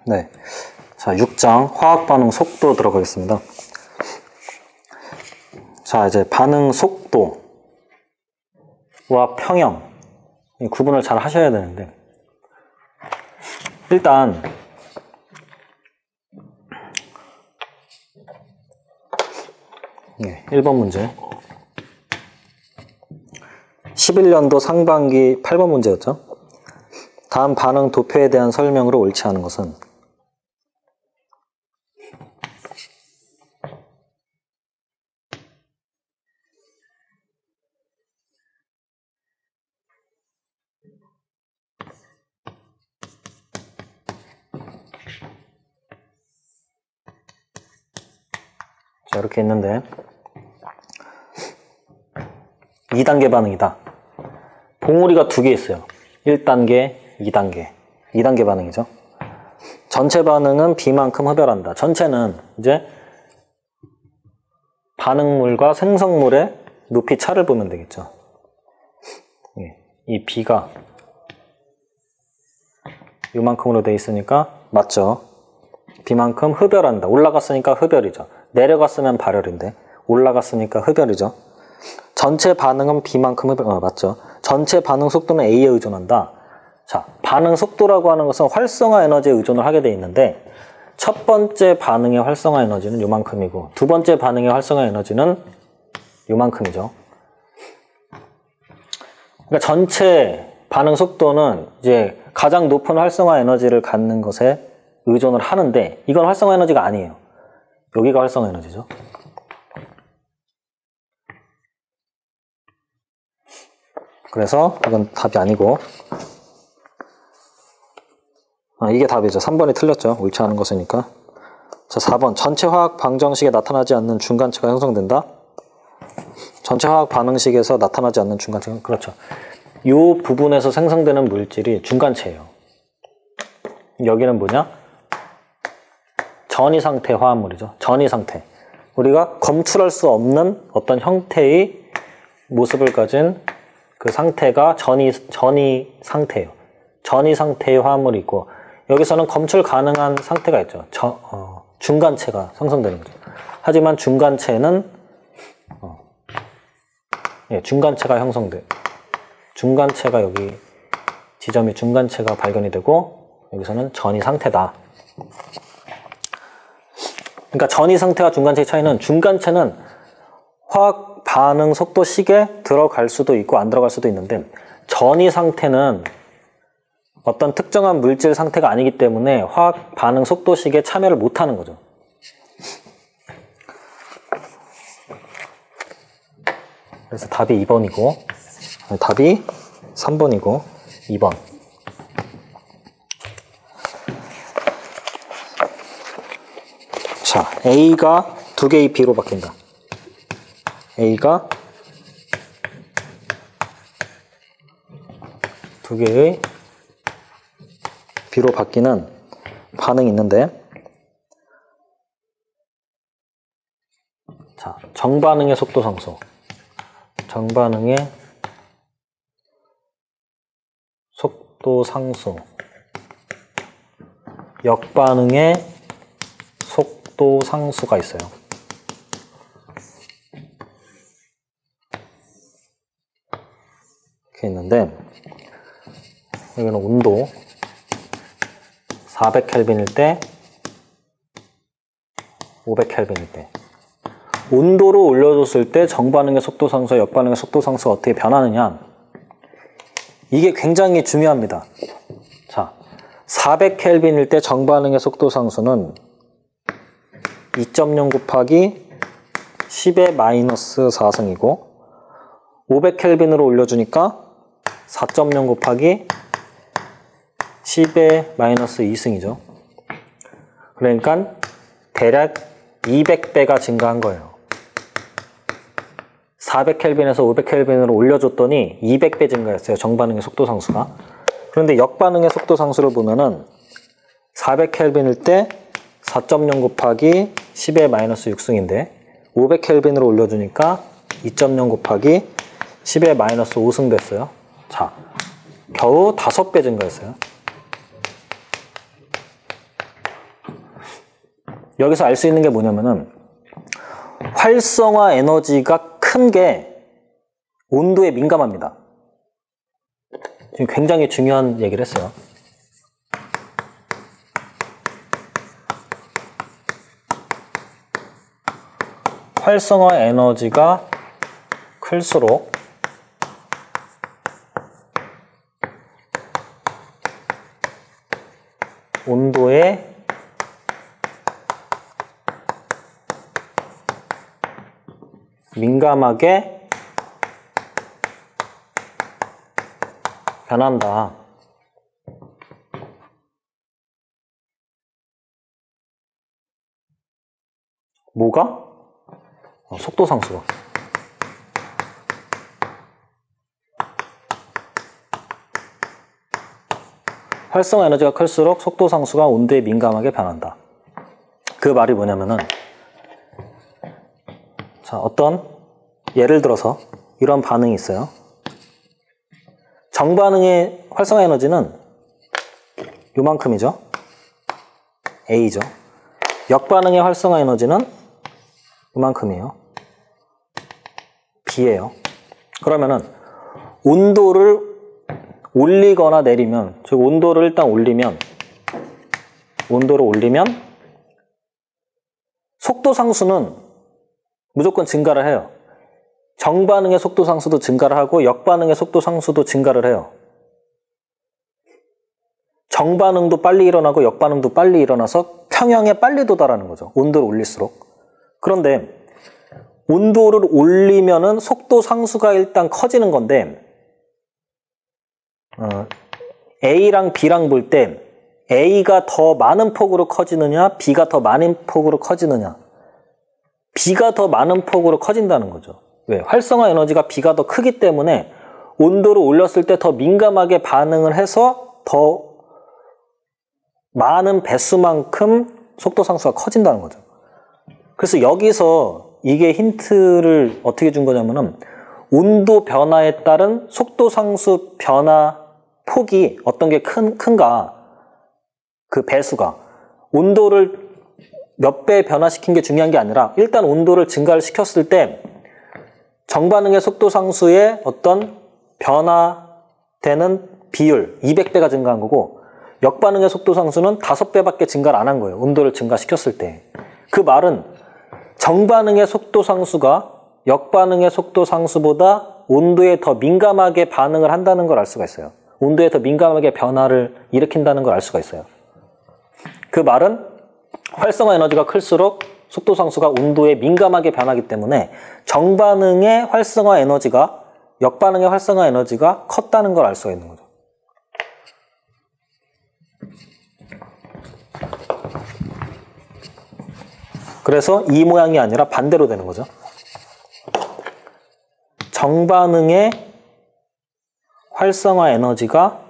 네. 자, 6장 화학 반응 속도 들어가겠습니다. 자, 이제 반응 속도와 평형 구분을 잘 하셔야 되는데, 일단 네, 1번 문제 11년도 상반기 8번 문제였죠. 다음 반응 도표에 대한 설명으로 옳지 않은 것은? 자, 이렇게 있는데 2단계 반응이다. 봉우리가 2개 있어요. 1단계, 2단계. 2단계 반응이죠. 전체 반응은 B만큼 흡열한다. 전체는 이제 반응물과 생성물의 높이 차를 보면 되겠죠. 이 B가 이만큼으로 돼 있으니까 맞죠. B만큼 흡열한다. 올라갔으니까 흡열이죠. 내려갔으면 발열인데 올라갔으니까 흡열이죠. 전체 반응은 B만큼 흡열, 맞죠. 전체 반응 속도는 A에 의존한다. 자, 반응 속도라고 하는 것은 활성화 에너지에 의존을 하게 돼 있는데, 첫 번째 반응의 활성화 에너지는 요만큼이고 두 번째 반응의 활성화 에너지는 요만큼이죠. 그러니까 전체 반응 속도는 이제 가장 높은 활성화 에너지를 갖는 것에 의존을 하는데, 이건 활성화 에너지가 아니에요. 여기가 활성화 에너지죠. 그래서 이건 답이 아니고, 이게 답이죠. 3번이 틀렸죠. 옳지 않은 것이니까. 자, 4번. 전체 화학 방정식에 나타나지 않는 중간체가 형성된다. 전체 화학 반응식에서 나타나지 않는 중간체, 그렇죠. 이 부분에서 생성되는 물질이 중간체예요. 여기는 뭐냐? 전이 상태 화합물이죠. 전이 상태. 우리가 검출할 수 없는 어떤 형태의 모습을 가진 그 상태가 전이 상태예요. 전이 상태의 화합물이 있고, 여기서는 검출 가능한 상태가 있죠. 중간체가 형성되는 거죠. 하지만 중간체는 중간체가 형성돼. 중간체가 여기 지점이 중간체가 발견이 되고, 여기서는 전이 상태다. 그러니까 전이 상태와 중간체의 차이는, 중간체는 화학 반응 속도식에 들어갈 수도 있고 안 들어갈 수도 있는데, 전이 상태는 어떤 특정한 물질 상태가 아니기 때문에 화학 반응 속도식에 참여를 못하는 거죠. 그래서 답이 2번이고, 답이 3번이고 2번. 자, A가 2개의 B로 바뀐다. A가 2개의 B로 바뀌는 반응이 있는데, 자, 정반응의 속도 상수. 정반응의 속도 상수. 역반응의 속도 상수가 있어요. 이렇게 있는데, 여기는 온도 400켈빈일 때, 500켈빈일 때. 온도로 올려줬을 때 정반응의 속도 상수와 역반응의 속도 상수가 어떻게 변하느냐. 이게 굉장히 중요합니다. 자, 400켈빈일 때 정반응의 속도 상수는 2.0 곱하기 10의 마이너스 4승이고, 500켈빈으로 올려주니까 4.0 곱하기 10의 마이너스 2승이죠. 그러니까 대략 200배가 증가한 거예요. 400켈빈에서 500켈빈으로 올려줬더니 200배 증가했어요. 정반응의 속도 상수가. 그런데 역반응의 속도 상수를 보면은 400켈빈일 때 4.0 곱하기 10의 마이너스 6승인데, 500켈빈으로 올려주니까 2.0 곱하기 10의 마이너스 5승 됐어요. 자, 겨우 5배 증가했어요. 여기서 알 수 있는 게 뭐냐면은 활성화 에너지가 큰 게 온도에 민감합니다. 지금 굉장히 중요한 얘기를 했어요. 활성화 에너지가 클수록 온도에 민감하게 변한다. 뭐가? 속도 상수가. 활성화 에너지가 클수록 속도 상수가 온도에 민감하게 변한다. 그 말이 뭐냐면은, 자, 어떤 예를 들어서 이런 반응이 있어요. 정반응의 활성화 에너지는 요만큼이죠. A죠. 역반응의 활성화 에너지는 요만큼이에요. B예요. 그러면은 온도를 올리거나 내리면, 즉 온도를 일단 올리면 속도 상수는 무조건 증가를 해요. 정반응의 속도 상수도 증가를 하고 역반응의 속도 상수도 증가를 해요. 정반응도 빨리 일어나고 역반응도 빨리 일어나서 평형에 빨리 도달하는 거죠. 온도를 올릴수록. 그런데 온도를 올리면은 속도 상수가 일단 커지는 건데 A랑 B랑 볼 때 A가 더 많은 폭으로 커지느냐 B가 더 많은 폭으로 커지느냐, B가 더 많은 폭으로 커진다는 거죠. 왜? 활성화 에너지가 B가 더 크기 때문에 온도를 올렸을 때 더 민감하게 반응을 해서 더 많은 배수만큼 속도 상수가 커진다는 거죠. 그래서 여기서 이게 힌트를 어떻게 준 거냐면은 온도 변화에 따른 속도 상수 변화 폭이 어떤 게 큰가, 그 배수가 온도를 몇 배 변화시킨 게 중요한 게 아니라 일단 온도를 증가를 시켰을 때 정반응의 속도 상수의 어떤 변화되는 비율 200배가 증가한 거고 역반응의 속도 상수는 5배밖에 증가를 안 한 거예요. 온도를 증가시켰을 때. 그 말은 정반응의 속도 상수가 역반응의 속도 상수보다 온도에 더 민감하게 반응을 한다는 걸 알 수가 있어요. 온도에 더 민감하게 변화를 일으킨다는 걸 알 수가 있어요. 그 말은 활성화 에너지가 클수록 속도 상수가 온도에 민감하게 변하기 때문에 정반응의 활성화 에너지가 역반응의 활성화 에너지가 컸다는 걸 알 수가 있는 거죠. 그래서 이 모양이 아니라 반대로 되는 거죠. 정반응의 활성화 에너지가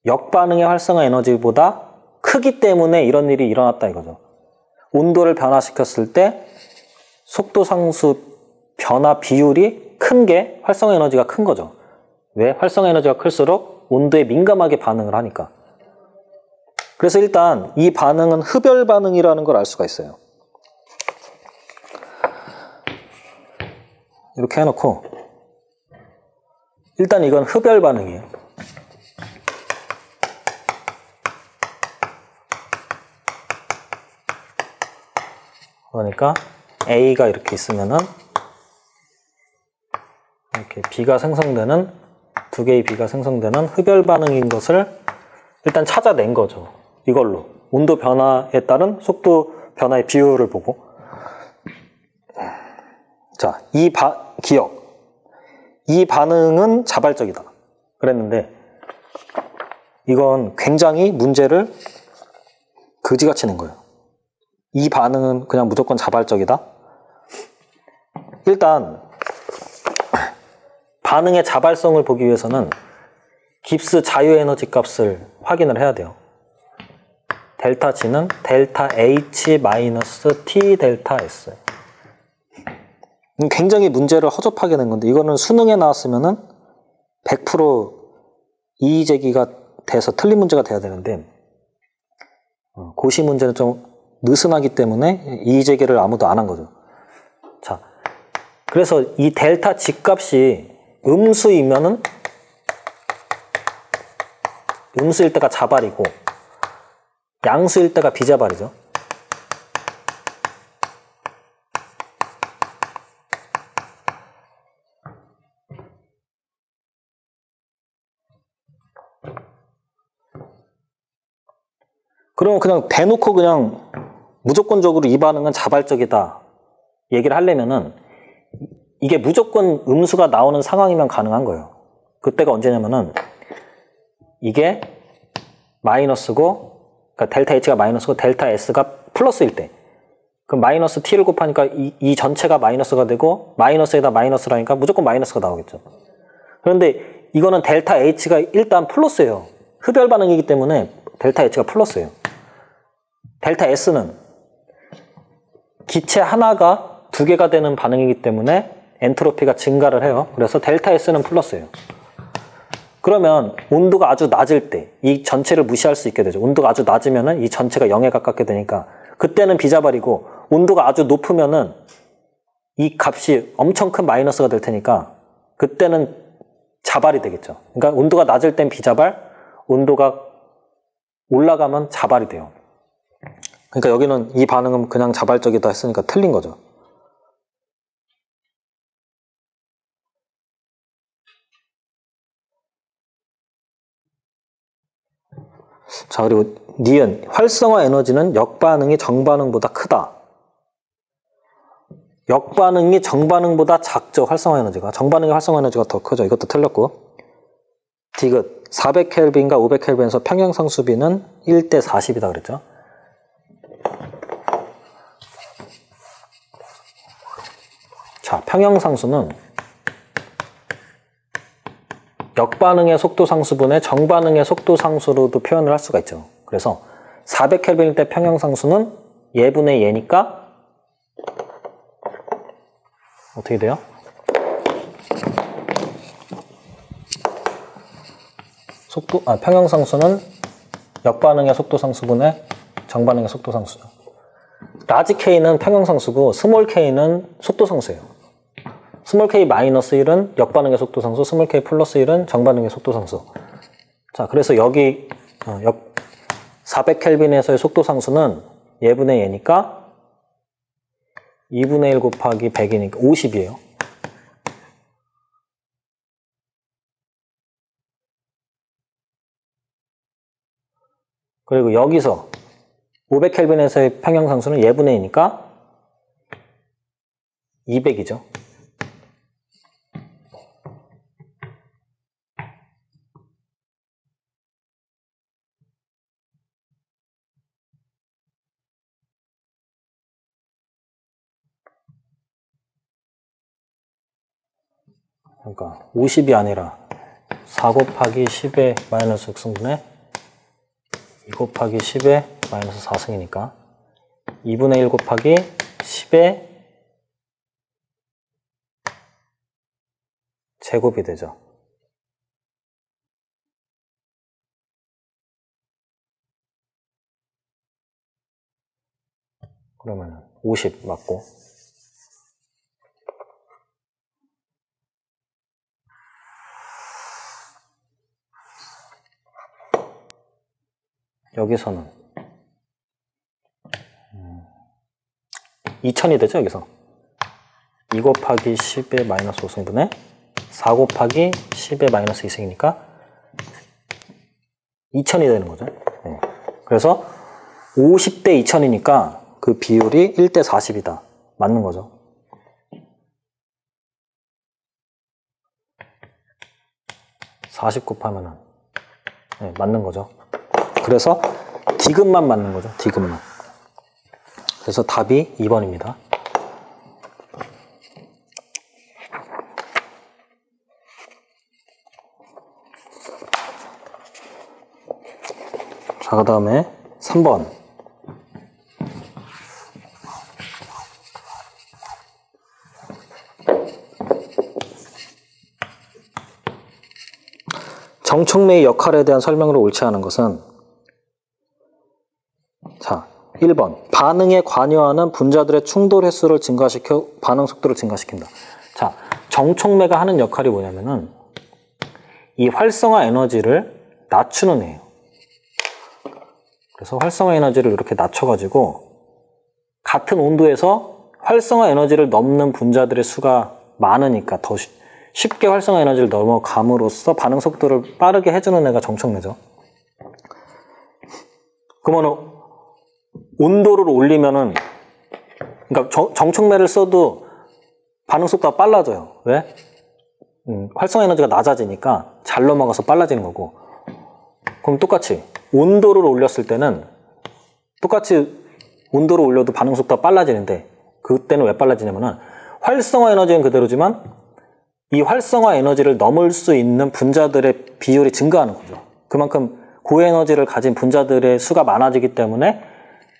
역반응의 활성화 에너지보다 크기 때문에 이런 일이 일어났다 이거죠. 온도를 변화시켰을 때 속도 상수 변화 비율이 큰 게 활성화 에너지가 큰 거죠. 왜? 활성화 에너지가 클수록 온도에 민감하게 반응을 하니까. 그래서 일단 이 반응은 흡열 반응이라는 걸 알 수가 있어요. 이렇게 해놓고 일단 이건 흡열 반응이에요. 그러니까 A가 이렇게 있으면은 이렇게 B가 생성되는, 두 개의 B가 생성되는 흡열 반응인 것을 일단 찾아낸 거죠. 이걸로 온도 변화에 따른 속도 변화의 비율을 보고. 자, 기억. 이 반응은 자발적이다 그랬는데 이건 굉장히 문제를 그지같이 낸 거예요. 이 반응은 그냥 무조건 자발적이다. 일단 반응의 자발성을 보기 위해서는 깁스 자유에너지 값을 확인을 해야 돼요. 델타 G는 델타 H 마이너스 T 델타 S. 굉장히 문제를 허접하게 낸 건데 이거는 수능에 나왔으면은 100% 이의 제기가 돼서 틀린 문제가 돼야 되는데 고시 문제는 좀 느슨하기 때문에 이의제기를 아무도 안 한 거죠. 자, 그래서 이 델타 G값이 음수이면은 음수일 때가 자발이고 양수일 때가 비자발이죠. 그러면 그냥 대놓고 그냥 무조건적으로 이 반응은 자발적이다 얘기를 하려면은 이게 무조건 음수가 나오는 상황이면 가능한 거예요. 그때가 언제냐면은 이게 마이너스고, 그러니까 델타 H가 마이너스고 델타 S가 플러스일 때. 그럼 마이너스 T를 곱하니까 이 전체가 마이너스가 되고 마이너스에다 마이너스라니까 무조건 마이너스가 나오겠죠. 그런데 이거는 델타 H가 일단 플러스예요. 흡열 반응이기 때문에 델타 H가 플러스예요. 델타 S는 기체 하나가 두 개가 되는 반응이기 때문에 엔트로피가 증가를 해요. 그래서 델타 S는 플러스예요. 그러면 온도가 아주 낮을 때 이 전체를 무시할 수 있게 되죠. 온도가 아주 낮으면은 이 전체가 0에 가깝게 되니까 그때는 비자발이고, 온도가 아주 높으면은 이 값이 엄청 큰 마이너스가 될 테니까 그때는 자발이 되겠죠. 그러니까 온도가 낮을 땐 비자발, 온도가 올라가면 자발이 돼요. 그러니까 여기는 이 반응은 그냥 자발적이다 했으니까 틀린 거죠. 자, 그리고 니은, 활성화 에너지는 역반응이 정반응보다 크다. 역반응이 정반응보다 작죠, 활성화 에너지가. 정반응의 활성화 에너지가 더 크죠. 이것도 틀렸고. 디귿, 400켈빈과 500켈빈에서 평형상수비는 1대 40이다 그랬죠. 자, 평형상수는 역반응의 속도상수분의 정반응의 속도상수로도 표현을 할 수가 있죠. 그래서 400켈빈일 때 평형상수는 예분의 예니까 어떻게 돼요? 평형상수는 역반응의 속도상수분의 정반응의 속도상수죠. 라지 K는 평형상수고 스몰 K는 속도상수예요. 스몰 K 마이너스 1은 역반응의 속도상수, 스몰 K 플러스 1은 정반응의 속도상수. 자, 그래서 여기 400켈빈에서의 속도상수는 예분의 예니까 2분의 1 곱하기 100이니까 50이에요. 그리고 여기서 500켈빈에서의 평형상수는 예분의 예니까 200이죠. 그러니까 50이 아니라 4 곱하기 10의 마이너스 6승분의 2 곱하기 10의 마이너스 4승이니까 2분의 1 곱하기 10의 제곱이 되죠. 그러면 50 맞고, 여기서는 2000이 되죠. 여기서 2 곱하기 10의 마이너스 5승분의 4 곱하기 10의 마이너스 2승이니까 2000이 되는 거죠. 네. 그래서 50대 2000이니까 그 비율이 1대 40이다. 맞는 거죠. (40) 곱하면은 네, 맞는 거죠. 그래서 디귿만 맞는 거죠. 디귿만. 그래서 답이 2번입니다. 자, 그 다음에 3번. 정촉매의 역할에 대한 설명으로 옳지 않은 것은 1번. 반응에 관여하는 분자들의 충돌 횟수를 증가시켜 반응 속도를 증가시킨다. 자, 정촉매가 하는 역할이 뭐냐면은 이 활성화 에너지를 낮추는 애예요. 그래서 활성화 에너지를 이렇게 낮춰가지고 같은 온도에서 활성화 에너지를 넘는 분자들의 수가 많으니까 더 쉽게 활성화 에너지를 넘어감으로써 반응 속도를 빠르게 해주는 애가 정촉매죠. 그러면 온도를 올리면은, 그러니까 정촉매를 써도 반응 속도가 빨라져요. 왜? 활성화 에너지가 낮아지니까 잘 넘어가서 빨라지는 거고. 그럼 똑같이 온도를 올렸을 때는 똑같이 온도를 올려도 반응 속도가 빨라지는데, 그때는 왜 빨라지냐면은 활성화 에너지는 그대로지만 이 활성화 에너지를 넘을 수 있는 분자들의 비율이 증가하는 거죠. 그만큼 고에너지를 가진 분자들의 수가 많아지기 때문에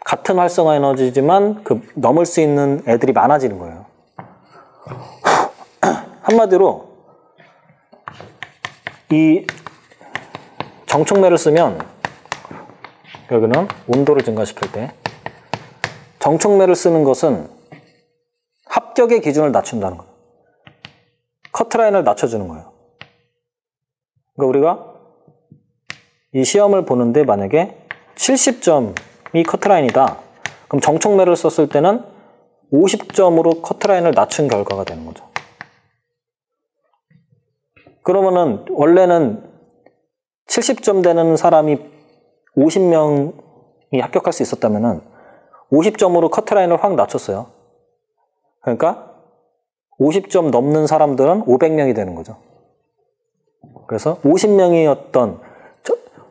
같은 활성화 에너지지만 그 넘을 수 있는 애들이 많아지는 거예요. 한마디로 이 정촉매를 쓰면 여기는 온도를 증가시킬 때 정촉매를 쓰는 것은 합격의 기준을 낮춘다는 거예요. 커트라인을 낮춰주는 거예요. 그러니까 우리가 이 시험을 보는데 만약에 70점이 커트라인이다. 그럼 정촉매를 썼을 때는 50점으로 커트라인을 낮춘 결과가 되는 거죠. 그러면은 원래는 70점 되는 사람이 50명이 합격할 수 있었다면은 50점으로 커트라인을 확 낮췄어요. 그러니까 50점 넘는 사람들은 500명이 되는 거죠. 그래서 50명이었던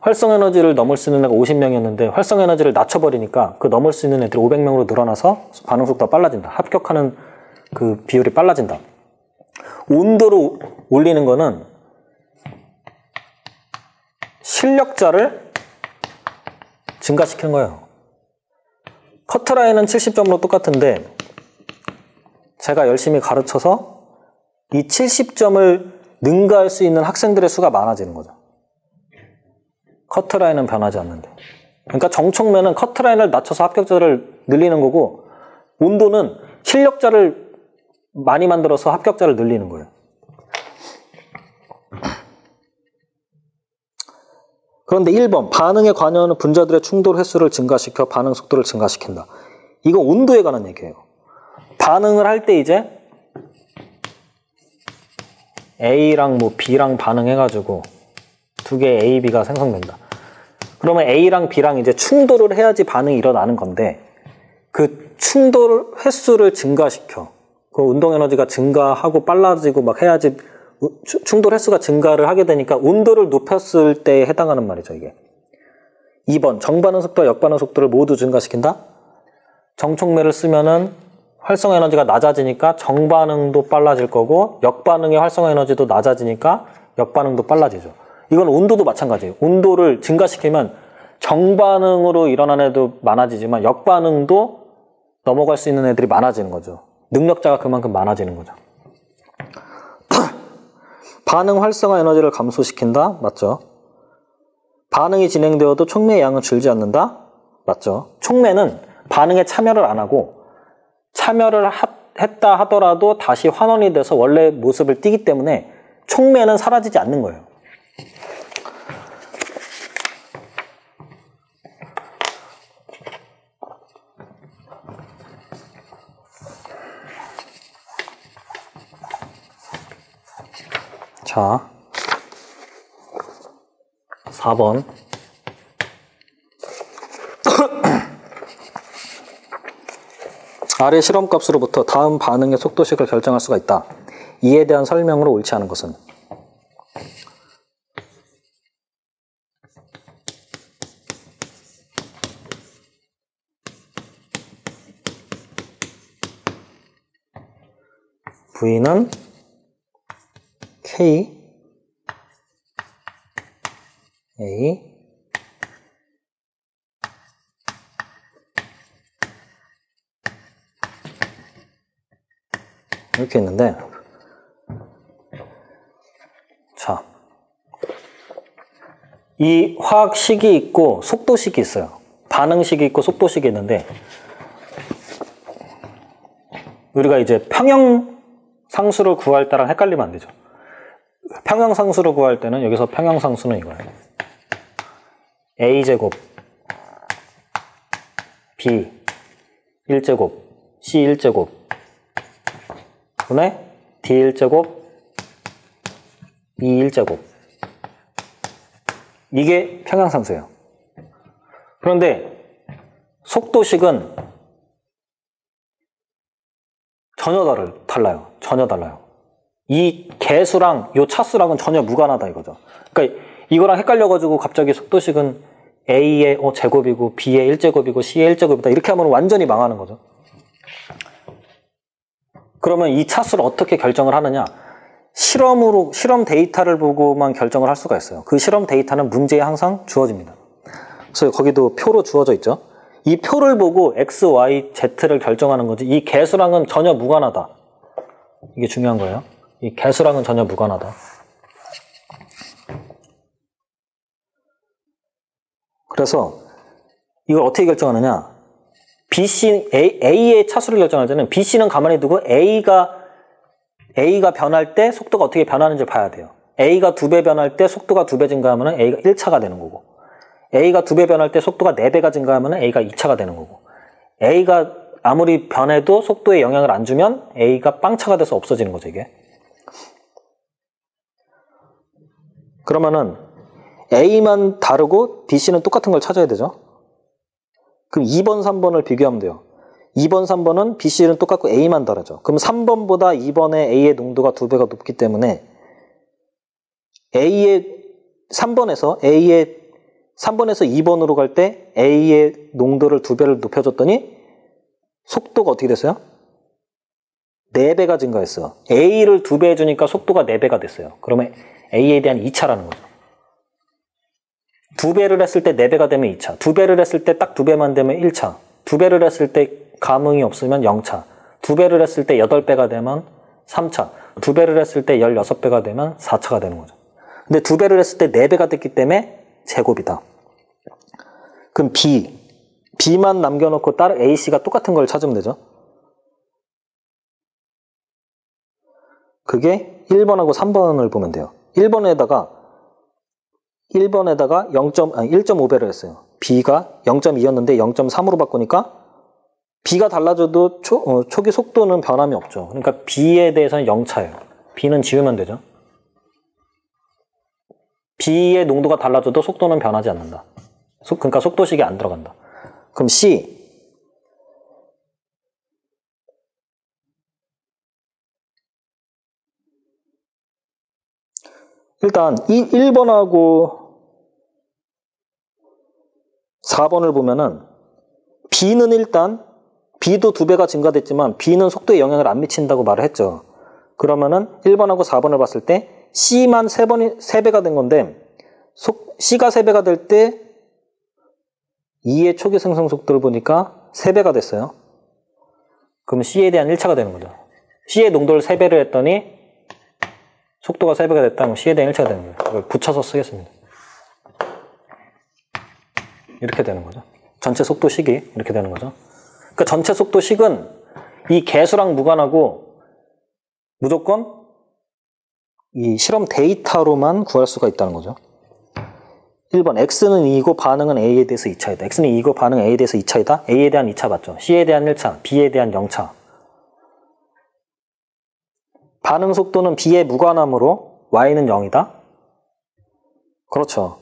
활성에너지를 넘을 수 있는 애가 50명이었는데 활성에너지를 낮춰버리니까 그 넘을 수 있는 애들이 500명으로 늘어나서 반응 속도가 빨라진다. 합격하는 그 비율이 빨라진다. 온도를 올리는 거는 실력자를 증가시키는 거예요. 커트라인은 70점으로 똑같은데 제가 열심히 가르쳐서 이 70점을 능가할 수 있는 학생들의 수가 많아지는 거죠. 커트라인은 변하지 않는데. 그러니까 정촉매는 커트라인을 낮춰서 합격자를 늘리는 거고 온도는 실력자를 많이 만들어서 합격자를 늘리는 거예요. 그런데 1번 반응에 관여하는 분자들의 충돌 횟수를 증가시켜 반응 속도를 증가시킨다. 이거 온도에 관한 얘기예요. 반응을 할 때 이제 A랑 뭐 B랑 반응해가지고 두 개의 A, B가 생성된다. 그러면 A랑 B랑 이제 충돌을 해야지 반응이 일어나는 건데 그 충돌 횟수를 증가시켜. 그 운동 에너지가 증가하고 빨라지고 막 해야지 충돌 횟수가 증가를 하게 되니까 온도를 높였을 때에 해당하는 말이죠, 이게. 2번 정반응 속도와 역반응 속도를 모두 증가시킨다. 정촉매를 쓰면은 활성화 에너지가 낮아지니까 정반응도 빨라질 거고 역반응의 활성화 에너지도 낮아지니까 역반응도 빨라지죠. 이건 온도도 마찬가지예요. 온도를 증가시키면 정반응으로 일어나는 애도 많아지지만 역반응도 넘어갈 수 있는 애들이 많아지는 거죠. 능력자가 그만큼 많아지는 거죠. 반응 활성화 에너지를 감소시킨다. 맞죠? 반응이 진행되어도 촉매의 양은 줄지 않는다. 맞죠? 촉매는 반응에 참여를 안 하고 참여를 했다 하더라도 다시 환원이 돼서 원래 모습을 띠기 때문에 촉매는 사라지지 않는 거예요. 자, 4번. 아래 실험값으로부터 다음 반응의 속도식을 결정할 수가 있다. 이에 대한 설명으로 옳지 않은 것은? V는 K, A, 이렇게 있는데, 자, 이 화학식이 있고 속도식이 있어요. 반응식이 있고 속도식이 있는데 우리가 이제 평형상수를 구할 때랑 헷갈리면 안 되죠. 평형상수를 구할 때는 여기서 평형상수는 이거예요. a제곱 b 1제곱 c 1제곱 분의 d 1제곱 e 1제곱 이게 평형상수예요. 그런데 속도식은 전혀 달라요. 전혀 달라요. 이 개수랑 요 차수랑은 전혀 무관하다 이거죠. 그러니까 이거랑 헷갈려가지고 갑자기 속도식은 A의 제곱이고 B의 1제곱이고 C의 1제곱이다 이렇게 하면 완전히 망하는 거죠. 그러면 이 차수를 어떻게 결정을 하느냐? 실험 데이터를 보고만 결정을 할 수가 있어요. 그 실험 데이터는 문제에 항상 주어집니다. 그래서 거기도 표로 주어져 있죠. 이 표를 보고 X, Y, Z를 결정하는 거지 이 개수랑은 전혀 무관하다. 이게 중요한 거예요. 이 개수랑은 전혀 무관하다. 그래서 이걸 어떻게 결정하느냐? BC, A의 차수를 결정할 때는 BC는 가만히 두고 A가 변할 때 속도가 어떻게 변하는지 봐야 돼요. A가 2배 변할 때 속도가 2배 증가하면 A가 1차가 되는 거고 A가 2배 변할 때 속도가 4배가 증가하면 A가 2차가 되는 거고 A가 아무리 변해도 속도에 영향을 안 주면 A가 빵차가 돼서 없어지는 거죠, 이게. 그러면은 A만 다르고 BC는 똑같은 걸 찾아야 되죠. 그럼 2번, 3번을 비교하면 돼요. 2번, 3번은 BC는 똑같고 A만 다르죠. 그럼 3번보다 2번의 A의 농도가 2배가 높기 때문에 3번에서 2번으로 갈 때 A의 농도를 2배를 높여줬더니 속도가 어떻게 됐어요? 4배가 증가했어요. A를 2배 해주니까 속도가 4배가 됐어요. 그러면 A에 대한 2차라는 거죠. 2배를 했을 때 4배가 되면 2차, 2배를 했을 때 딱 2배만 되면 1차, 2배를 했을 때 감흥이 없으면 0차, 2배를 했을 때 8배가 되면 3차, 2배를 했을 때 16배가 되면 4차가 되는 거죠. 근데 2배를 했을 때 4배가 됐기 때문에 제곱이다. 그럼 B만 남겨놓고 다른 A, C가 똑같은 걸 찾으면 되죠. 그게 1번하고 3번을 보면 돼요. 1번에다가 1.5배를 했어요. B가 0.2였는데 0.3으로 바꾸니까 B가 달라져도 초기 속도는 변함이 없죠. 그러니까 B에 대해서는 0차예요. B는 지우면 되죠. B의 농도가 달라져도 속도는 변하지 않는다. 그러니까 속도식이 안 들어간다. 그럼 C. 일단 1번하고 4번을 보면은 B는 일단 B도 2배가 증가됐지만 B는 속도에 영향을 안 미친다고 말을 했죠. 그러면은 1번하고 4번을 봤을 때 C만 3배가 된 건데 C가 3배가 될 때 E의 초기 생성 속도를 보니까 3배가 됐어요. 그럼 C에 대한 1차가 되는 거죠. C의 농도를 3배를 했더니 속도가 3배가 됐다면 C에 대한 1차가 되는 거예요. 이걸 붙여서 쓰겠습니다. 이렇게 되는 거죠. 전체 속도식이 이렇게 되는 거죠. 그러니까 전체 속도식은 이 개수랑 무관하고 무조건 이 실험 데이터로만 구할 수가 있다는 거죠. 1번 X는 2이고 반응은 A에 대해서 2차이다. X는 2이고 반응은 A에 대해서 2차이다. A에 대한 2차 맞죠? C에 대한 1차, B에 대한 0차. 반응 속도는 B에 무관함으로 Y는 0이다. 그렇죠.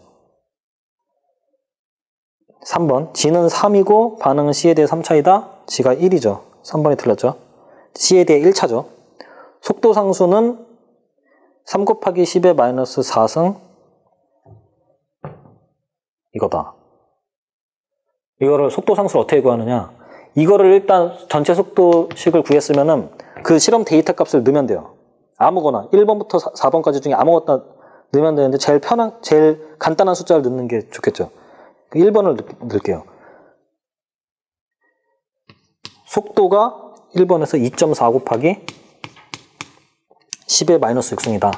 3번 G는 3이고 반응은 C에 대해 3차이다. G가 1이죠. 3번이 틀렸죠. C에 대해 1차죠. 속도 상수는 3 곱하기 10의 마이너스 4승 이거다. 이거를 속도 상수를 어떻게 구하느냐. 이거를 일단 전체 속도식을 구했으면은 그 실험 데이터 값을 넣으면 돼요. 아무거나 1번부터 4번까지 중에 아무것도 넣으면 되는데 제일 간단한 숫자를 넣는 게 좋겠죠. 1번을 넣을게요. 속도가 1번에서 2.4 곱하기 10의 마이너스 6승이다.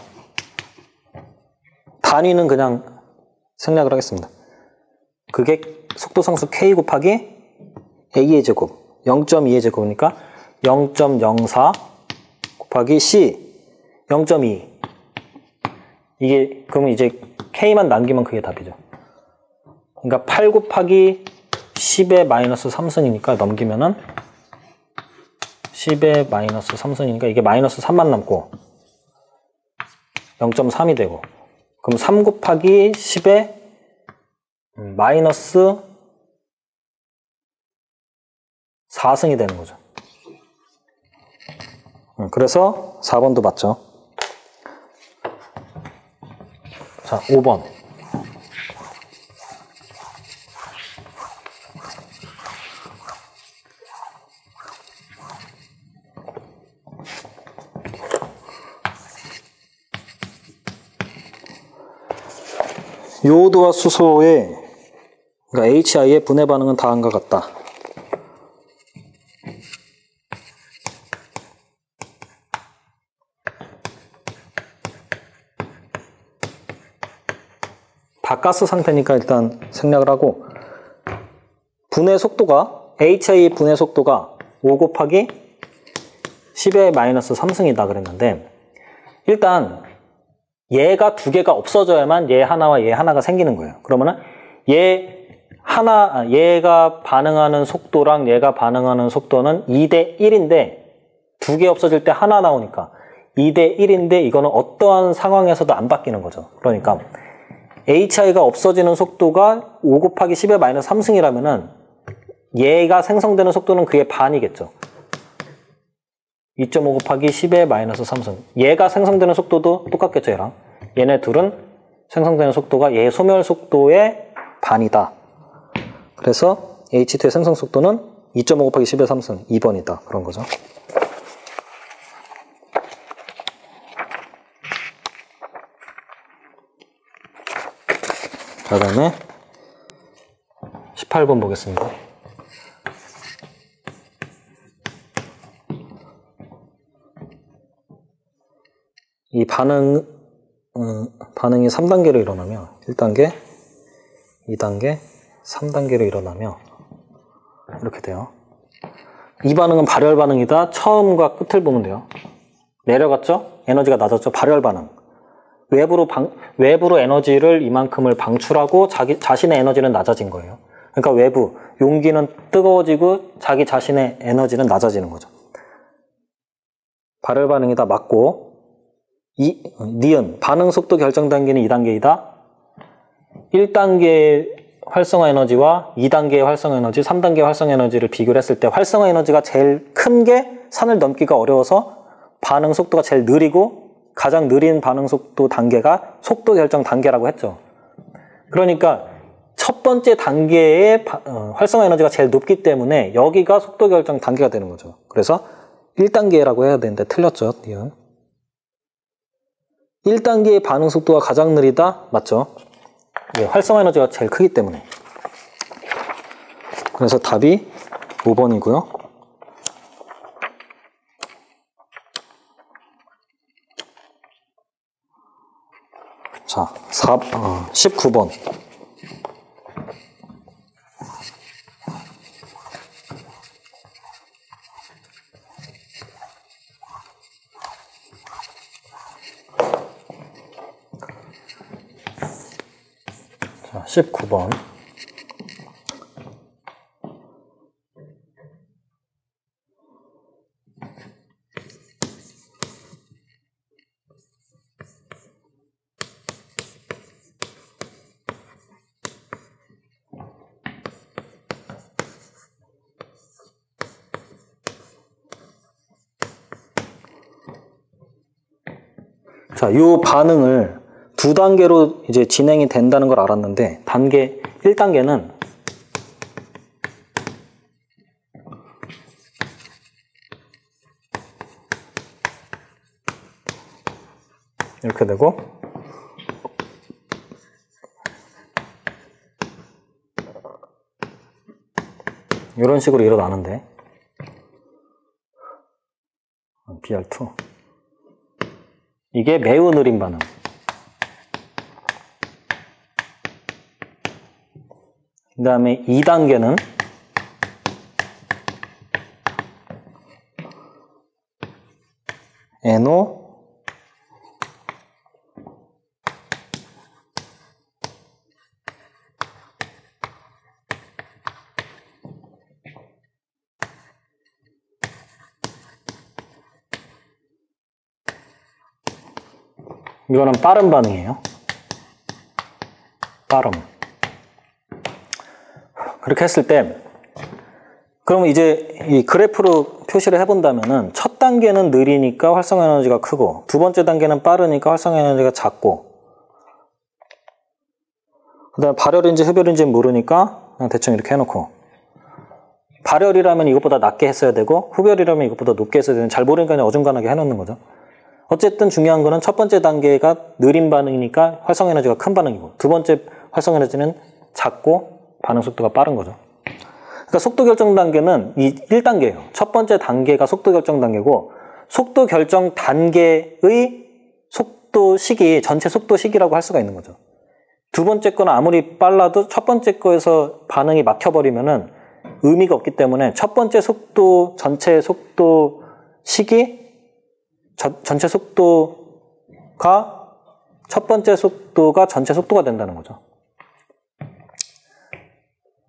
단위는 그냥 생략을 하겠습니다. 그게 속도상수 k 곱하기 a의 제곱 0.2의 제곱이니까 0.04 곱하기 c 0.2 이게 그러면 이제 k만 남기면 그게 답이죠. 그러니까 8 곱하기 10의 마이너스 3승이니까 넘기면은 10의 마이너스 3승이니까 이게 마이너스 3만 남고 0.3이 되고 그럼 3 곱하기 10의 마이너스 4승이 되는 거죠. 그래서 4번도 맞죠. 자, 5번. 요오드와 수소의 그러니까 HI의 분해 반응은 다음과 같다. 다 가스 상태니까 일단 생략을 하고 분해 속도가 HI 분해 속도가 5 곱하기 10의 마이너스 3승이다 그랬는데 일단 얘가 두 개가 없어져야만 얘 하나와 얘 하나가 생기는 거예요. 그러면은 얘가 반응하는 속도랑 얘가 반응하는 속도는 2대 1인데 두 개 없어질 때 하나 나오니까 2대 1인데 이거는 어떠한 상황에서도 안 바뀌는 거죠. 그러니까 HI가 없어지는 속도가 5 곱하기 10의 마이너스 3승이라면은 얘가 생성되는 속도는 그의 반이겠죠. 2.5 곱하기 10의 마이너스 3승. 얘가 생성되는 속도도 똑같겠죠, 얘랑. 얘네 둘은 생성되는 속도가 얘 소멸 속도의 반이다. 그래서 H2의 생성 속도는 2.5 곱하기 10의 3승, 2번이다. 그런 거죠. 그 다음에 18번 보겠습니다. 이 반응이 3단계로 일어나며 1단계, 2단계, 3단계로 일어나며 이렇게 돼요. 이 반응은 발열 반응이다. 처음과 끝을 보면 돼요. 내려갔죠? 에너지가 낮았죠? 발열 반응. 외부로 에너지를 이만큼을 방출하고 자신의 에너지는 낮아진 거예요. 그러니까 외부, 용기는 뜨거워지고 자기 자신의 에너지는 낮아지는 거죠. 발열 반응이다. 맞고 니은, 반응 속도 결정 단계는 2단계이다. 1단계 활성화 에너지와 2단계의 활성화 에너지, 3단계 활성화 에너지를 비교를 했을 때 활성화 에너지가 제일 큰 게 산을 넘기가 어려워서 반응 속도가 제일 느리고 가장 느린 반응 속도 단계가 속도 결정 단계라고 했죠. 그러니까 첫 번째 단계의 활성화 에너지가 제일 높기 때문에 여기가 속도 결정 단계가 되는 거죠. 그래서 1단계라고 해야 되는데 틀렸죠. 니은. 1단계의 반응 속도가 가장 느리다? 맞죠? 예, 활성화 에너지가 제일 크기 때문에. 그래서 답이 5번이고요. 자, 19번. 자, 19번. 자, 이 반응을 두 단계로 이제 진행이 된다는 걸 알았는데, 1단계는 이렇게 되고, 이런 식으로 일어나는데, BR2. 이게 매우 느린 반응. 그 다음에 2단계는 NO 이거는 빠른 반응이에요. 빠름. 그렇게 했을 때, 그럼 이제 이 그래프로 표시를 해본다면은 첫 단계는 느리니까 활성 에너지가 크고, 두 번째 단계는 빠르니까 활성 에너지가 작고, 그 다음에 발열인지 흡열인지 모르니까 그냥 대충 이렇게 해놓고, 발열이라면 이것보다 낮게 했어야 되고, 흡열이라면 이것보다 높게 했어야 되는, 잘 모르니까 그냥 어중간하게 해놓는 거죠. 어쨌든 중요한 거는 첫 번째 단계가 느린 반응이니까 활성 에너지가 큰 반응이고, 두 번째 활성 에너지는 작고 반응 속도가 빠른 거죠. 그러니까 속도 결정 단계는 이 1단계예요. 첫 번째 단계가 속도 결정 단계고, 속도 결정 단계의 속도 시기, 전체 속도 시기라고 할 수가 있는 거죠. 두 번째 거는 아무리 빨라도 첫 번째 거에서 반응이 막혀버리면은 의미가 없기 때문에 첫 번째 속도, 전체 속도 시기, 전체 속도가 첫 번째 속도가 전체 속도가 된다는 거죠.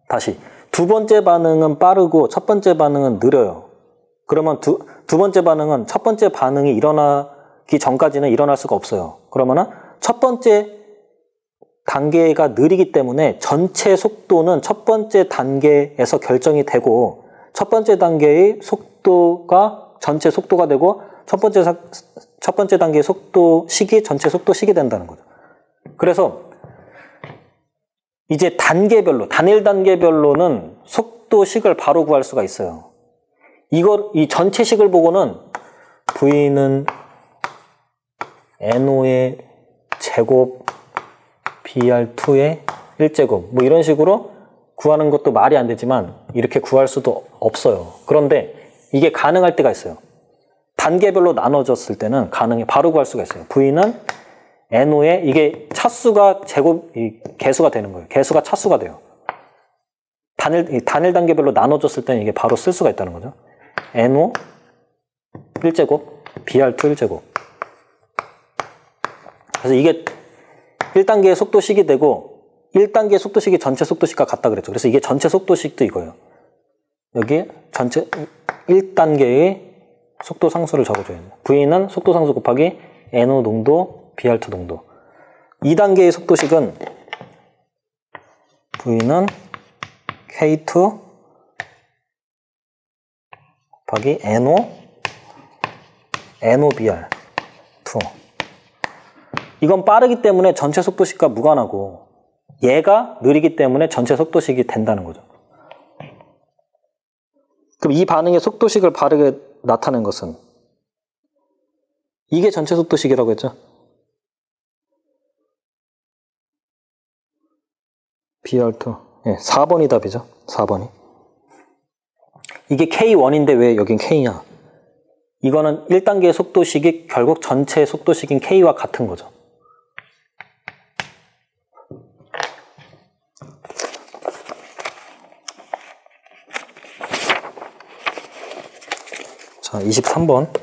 다시 두 번째 반응은 빠르고 첫 번째 반응은 느려요. 그러면 두 번째 반응은 첫 번째 반응이 일어나기 전까지는 일어날 수가 없어요. 그러면은 첫 번째 단계가 느리기 때문에 전체 속도는 첫 번째 단계에서 결정이 되고, 첫 번째 단계의 속도가 전체 속도가 되고, 첫 번째 단계의 속도 시기, 전체 속도 시기 된다는 거죠. 그래서 이제 단계별로, 단일 단계별로는 속도식을 바로 구할 수가 있어요. 이 전체식을 보고는 V는 NO의 제곱 BR2의 1제곱 뭐 이런 식으로 구하는 것도 말이 안 되지만 이렇게 구할 수도 없어요. 그런데 이게 가능할 때가 있어요. 단계별로 나눠졌을 때는 가능해. 바로 구할 수가 있어요. V는 NO의 이게 차수가 개수가 되는 거예요. 개수가 차수가 돼요. 단일 단계별로 나눠졌을 때는 이게 바로 쓸 수가 있다는 거죠. NO 1제곱, BR2 1제곱. 그래서 이게 1단계의 속도식이 되고 1단계의 속도식이 전체 속도식과 같다 그랬죠. 그래서 이게 전체 속도식도 이거예요. 여기 전체 1단계의 속도 상수를 적어줘야 돼요. V는 속도 상수 곱하기 NO 농도, BR2 농도. 2단계의 속도식은 V는 K2 곱하기 NOBR2. 이건 빠르기 때문에 전체 속도식과 무관하고, 얘가 느리기 때문에 전체 속도식이 된다는 거죠. 그럼 이 반응의 속도식을 바르게 나타낸 것은 이게 전체 속도식이라고 했죠. BR2. 예, 4번이 답이죠. 4번이. 이게 K1인데 왜 여긴 K냐? 이거는 1단계의 속도식이 결국 전체 속도식인 K와 같은 거죠. 자, 23번.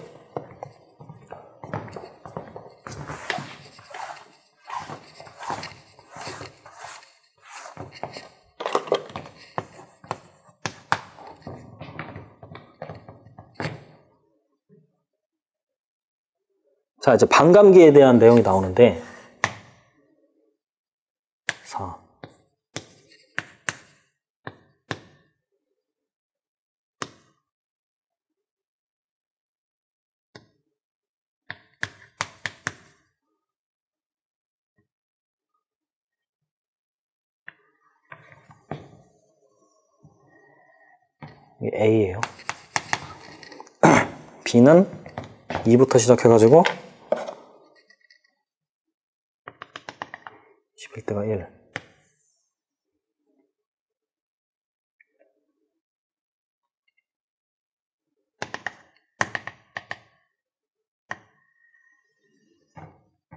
자, 이제 반감기에 대한 내용이 나오는데 4. 이게 A예요. B는 2부터 시작해가지고 11대가 1.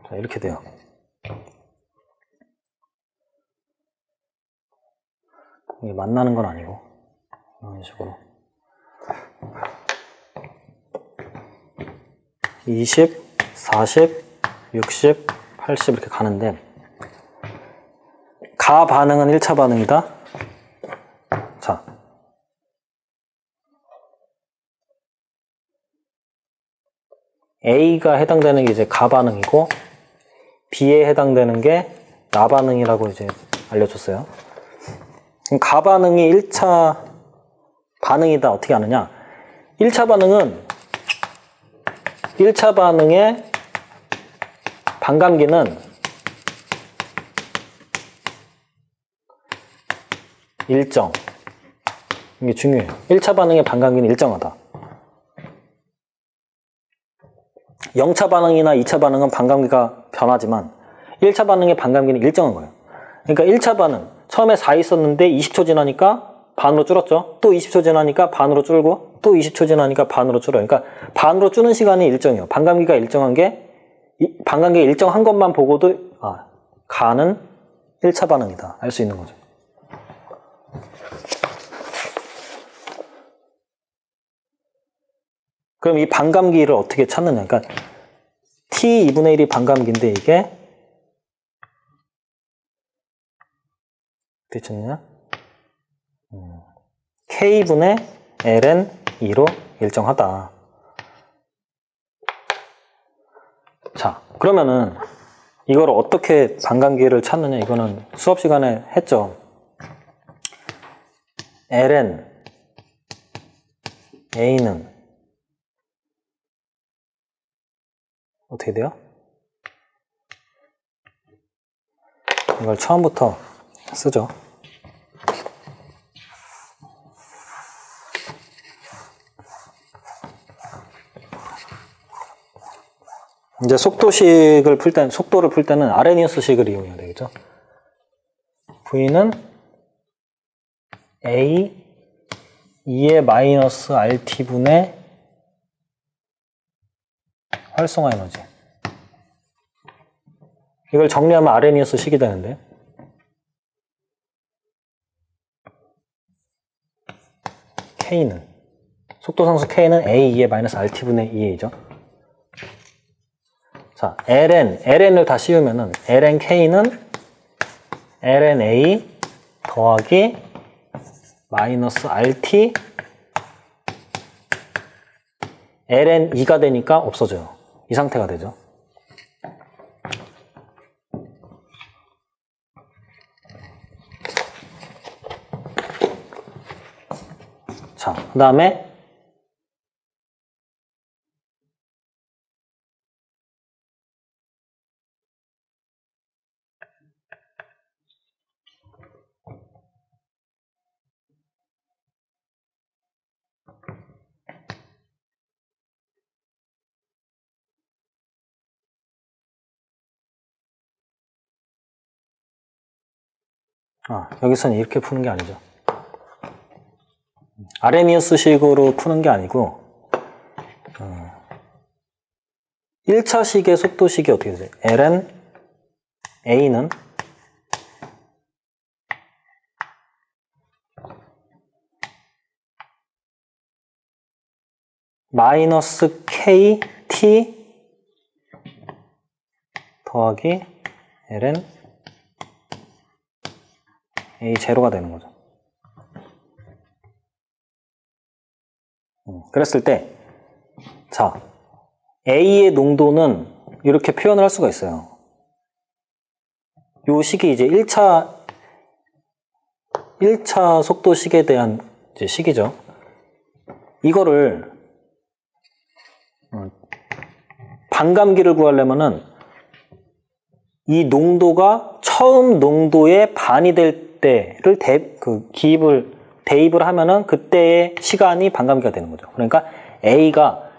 자, 이렇게 돼요. 이게 만나는 건 아니고 이런 식으로 20, 40, 60, 80 이렇게 가는데 가 반응은 1차 반응이다. 자, A가 해당되는 게 이제 가 반응이고 B에 해당되는 게 나 반응이라고 이제 알려줬어요. 그럼 가 반응이 1차 반응이다. 어떻게 아느냐? 1차 반응은 1차 반응의 반감기는 일정. 이게 중요해요. 1차 반응의 반감기는 일정하다. 0차 반응이나 2차 반응은 반감기가 변하지만 1차 반응의 반감기는 일정한 거예요. 그러니까 1차 반응, 처음에 4 있었는데 20초 지나니까 반으로 줄었죠. 또 20초 지나니까 반으로 줄고 또 20초 지나니까 반으로 줄어요. 그러니까 반으로 줄는 시간이 일정해요. 반감기가 일정한 게 반감기가 일정한 것만 보고도 가는 1차 반응이다. 알 수 있는 거죠. 그럼 이 반감기를 어떻게 찾느냐? 그러니까 T 2분의 1이 반감기인데 이게 어떻게 찾느냐? K분의 ln 2로 일정하다. 자, 그러면은 이걸 어떻게 반감기를 찾느냐? 이거는 수업 시간에 했죠. ln A는 어떻게 돼요? 이걸 처음부터 쓰죠. 이제 속도식을 풀 때는, 속도를 풀 때는 아레니우스식을 이용해야 되겠죠. V는 A 2의 마이너스 RT분의 활성화 에너지. 이걸 정리하면 아레니우스식이 되는데 K는 속도상수 K는 A 2의 마이너스 RT분의 2A죠. 자, ln을 다 씌우면은 ln K는 ln A 더하기 마이너스 RT ln 2가 되니까 없어져요. 이 상태가 되죠. 자, 그 다음에 여기서는 이렇게 푸는 게 아니죠. 아레니우스식으로 푸는 게 아니고 1차식의 속도식이 어떻게 되죠? ln A는 마이너스 KT 더하기 ln A0가 되는 거죠. 그랬을 때, 자, A의 농도는 이렇게 표현을 할 수가 있어요. 요 식이 이제 1차 속도식에 대한 이제 식이죠. 이거를 반감기를 구하려면은 이 농도가 처음 농도의 반이 될 때를 대입을 하면은 그때의 시간이 반감기가 되는 거죠. 그러니까 A가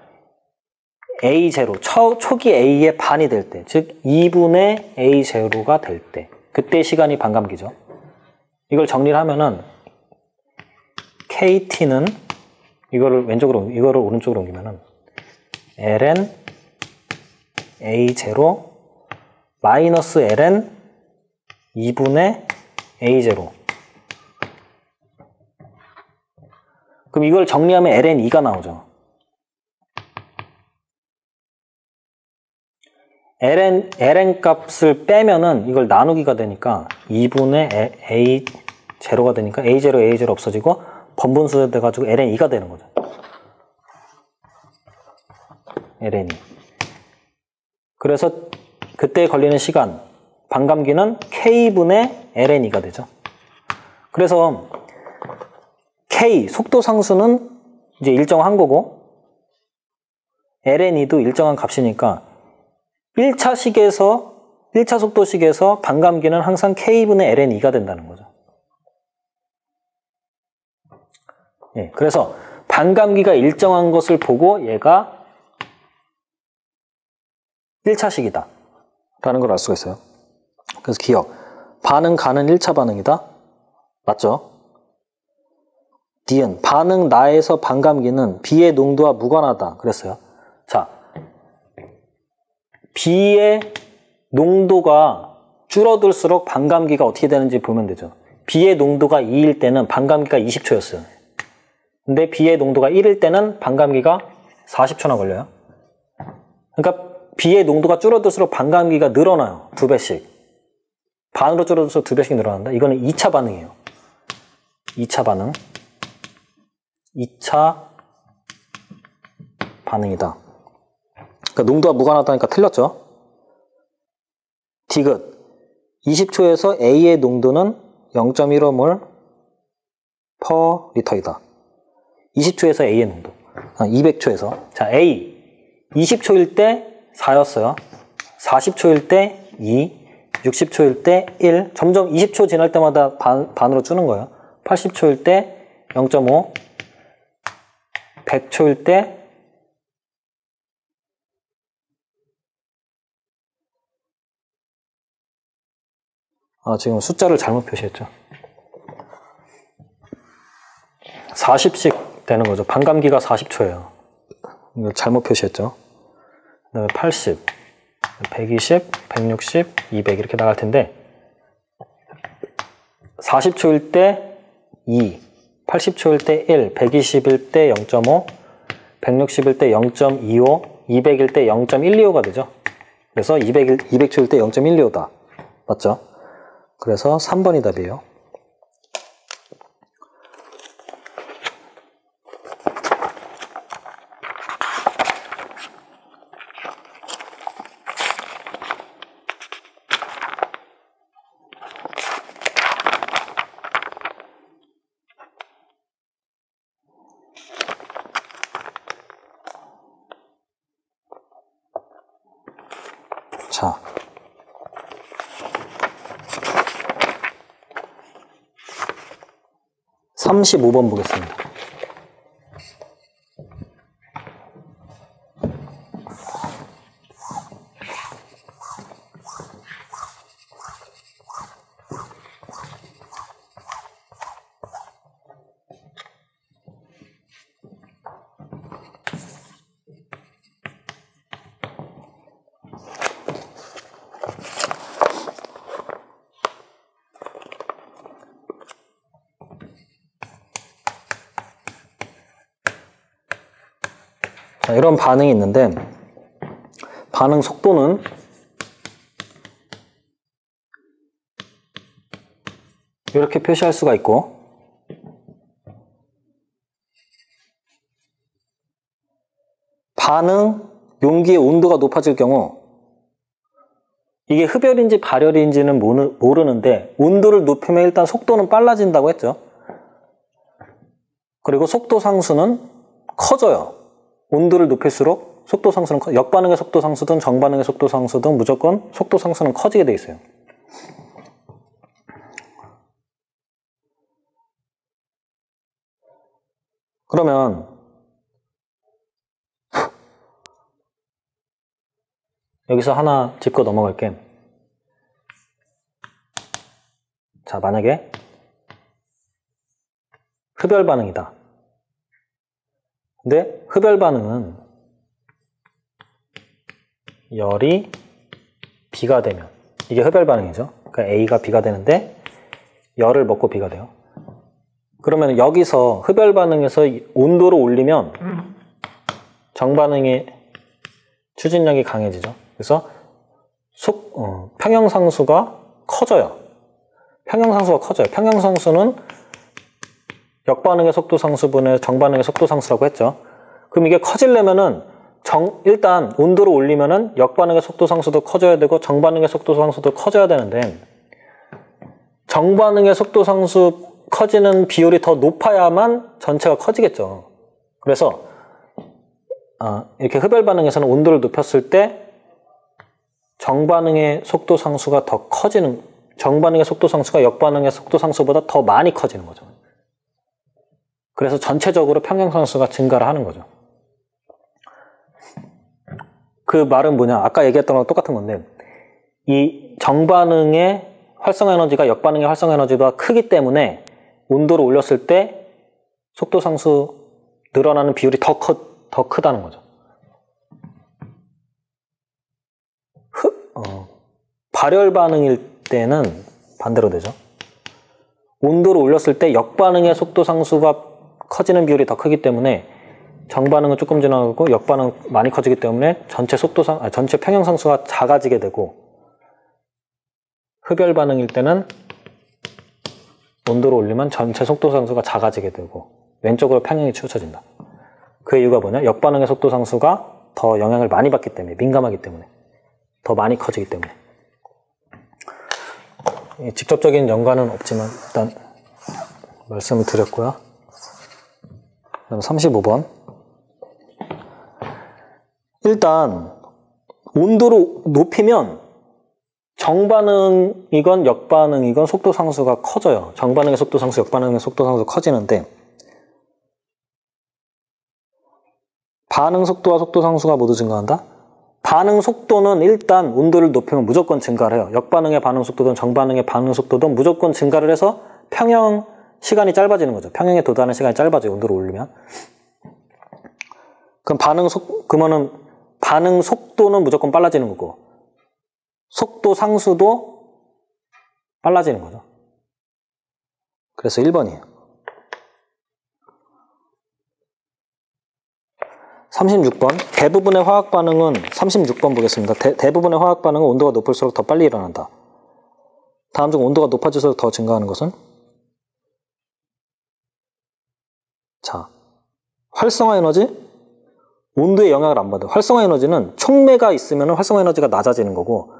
A0, 초기 A의 반이 될 때, 즉 2분의 A0가 될 때, 그때 시간이 반감기죠. 이걸 정리를 하면은 KT는 이거를 오른쪽으로 옮기면은 ln A0 마이너스 ln 2분의 A0 그럼 이걸 정리하면 ln2가 나오죠. ln 값을 빼면은 이걸 나누기가 되니까 2분의 a 제로가 되니까 a0, a0 없어지고 번분수 돼가지고 ln2가 되는 거죠. ln2. 그래서 그때 걸리는 시간, 반감기는 k분의 ln2가 되죠. 그래서 k, 속도 상수는 이제 일정한 거고 ln2도 일정한 값이니까 1차 속도식에서 반감기는 항상 k분의 ln2가 된다는 거죠. 예, 그래서 반감기가 일정한 것을 보고 얘가 1차식이다 라는 걸 알 수가 있어요. 그래서 기억, 반응 가는 1차 반응이다. 맞죠? 니은, 반응 나에서 반감기는 B의 농도와 무관하다 그랬어요. 자, B의 농도가 줄어들수록 반감기가 어떻게 되는지 보면 되죠. B의 농도가 2일 때는 반감기가 20초였어요. 근데 B의 농도가 1일 때는 반감기가 40초나 걸려요. 그러니까 B의 농도가 줄어들수록 반감기가 늘어나요. 2배씩. 반으로 줄어들수록 2배씩 늘어난다. 이거는 2차 반응이에요. 2차 반응. 2차 반응이다. 그러니까 농도와 무관하다니까 틀렸죠? 디귿. 20초에서 A의 농도는 0.15몰 per 리터이다. 20초에서 A의 농도. 200초에서. 자, A. 20초일 때 4였어요. 40초일 때 2, 60초일 때 1. 점점 20초 지날 때마다 반으로 주는 거예요. 80초일 때 0.5, 100초일 때 지금 숫자를 잘못 표시했죠. 40씩 되는 거죠. 반감기가 40초예요. 이거 잘못 표시했죠. 그다음에 80, 120, 160, 200 이렇게 나갈 텐데 40초일 때 2, 80초일 때 1, 120일 때 0.5, 160일 때 0.25, 200일 때 0.125가 되죠. 그래서 200초일 때 0.125다. 맞죠? 그래서 3번이 답이에요. 자, 35번 보겠습니다. 자, 이런 반응이 있는데 반응 속도는 이렇게 표시할 수가 있고 반응 용기의 온도가 높아질 경우 이게 흡열인지 발열인지는 모르는데 온도를 높이면 일단 속도는 빨라진다고 했죠. 그리고 속도 상수는 커져요. 온도를 높일수록 속도 상수는 역반응의 속도 상수든 정반응의 속도 상수든 무조건 속도 상수는 커지게 돼 있어요. 그러면 여기서 하나 짚고 넘어갈게. 자, 만약에 흡열 반응이다. 근데 흡열 반응은 열이 B가 되면 이게 흡열 반응이죠. 그러니까 A가 B가 되는데 열을 먹고 B가 돼요. 그러면 여기서 흡열 반응에서 온도를 올리면 정반응의 추진력이 강해지죠. 그래서 평형상수가 커져요. 평형상수가 커져요. 평형상수는 역반응의 속도상수분의 정반응의 속도상수라고 했죠. 그럼 이게 커지려면은 일단 온도를 올리면은 역반응의 속도상수도 커져야 되고 정반응의 속도상수도 커져야 되는데 정반응의 속도상수 커지는 비율이 더 높아야만 전체가 커지겠죠. 그래서 이렇게 흡열 반응에서는 온도를 높였을 때 정반응의 속도상수가 더 커지는, 정반응의 속도상수가 역반응의 속도상수보다 더 많이 커지는 거죠. 그래서 전체적으로 평형상수가 증가를 하는 거죠. 그 말은 뭐냐? 아까 얘기했던 거랑 똑같은 건데 이 정반응의 활성화 에너지가 역반응의 활성화 에너지보다 크기 때문에 온도를 올렸을 때 속도상수 늘어나는 비율이 더 크다는 거죠. 발열 반응일 때는 반대로 되죠. 온도를 올렸을 때 역반응의 속도상수가 커지는 비율이 더 크기 때문에 정반응은 조금 지나가고 역반응 많이 커지기 때문에 전체 평형상수가 작아지게 되고 흡열 반응일 때는 온도를 올리면 전체 속도상수가 작아지게 되고 왼쪽으로 평형이 치우쳐진다. 그 이유가 뭐냐? 역반응의 속도상수가 더 영향을 많이 받기 때문에, 민감하기 때문에, 더 많이 커지기 때문에. 직접적인 연관은 없지만 일단 말씀을 드렸고요. 그다음 35번. 일단 온도를 높이면 정반응이건 역반응이건 속도상수가 커져요. 정반응의 속도상수, 역반응의 속도상수 커지는데 반응 속도와 속도상수가 모두 증가한다? 반응 속도는 일단 온도를 높이면 무조건 증가를 해요. 역반응의 반응 속도든 정반응의 반응 속도든 무조건 증가를 해서 평형 시간이 짧아지는 거죠. 평형에 도달하는 시간이 짧아져요. 온도를 올리면. 그러면은 반응 속도는 무조건 빨라지는 거고 속도 상수도 빨라지는 거죠. 그래서 1번이에요. 36번. 대부분의 화학 반응은 36번 보겠습니다. 대부분의 화학 반응은 온도가 높을수록 더 빨리 일어난다. 다음 중 온도가 높아질수록 더 증가하는 것은? 자, 활성화 에너지? 온도에 영향을 안 받아요. 활성화 에너지는 촉매가 있으면 활성화 에너지가 낮아지는 거고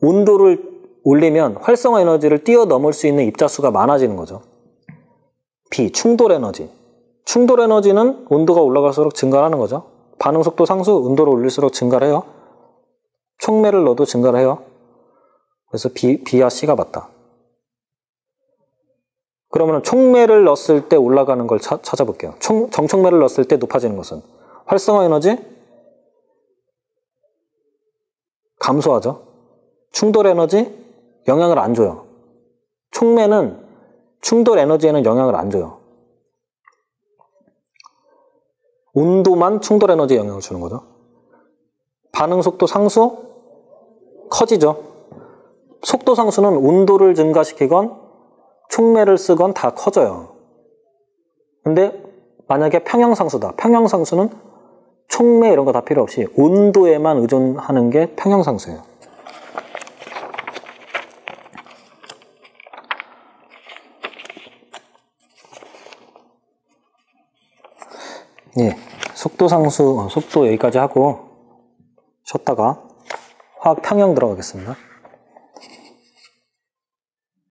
온도를 올리면 활성화 에너지를 뛰어넘을 수 있는 입자수가 많아지는 거죠. B. 충돌 에너지. 충돌 에너지는 온도가 올라갈수록 증가하는 거죠. 반응 속도 상수, 온도를 올릴수록 증가를 해요. 촉매를 넣어도 증가를 해요. 그래서 B와 C가 맞다. 그러면 촉매를 넣었을 때 올라가는 걸 찾아볼게요. 정촉매를 넣었을 때 높아지는 것은? 활성화 에너지? 감소하죠. 충돌 에너지? 영향을 안 줘요. 촉매는 충돌 에너지에는 영향을 안 줘요. 온도만 충돌 에너지에 영향을 주는 거죠. 반응 속도 상수? 커지죠. 속도 상수는 온도를 증가시키건 촉매를 쓰건 다 커져요. 근데 만약에 평형상수다. 평형상수는 촉매 이런 거 다 필요 없이 온도에만 의존하는 게 평형상수예요. 예, 속도 여기까지 하고 쉬었다가 화학 평형 들어가겠습니다.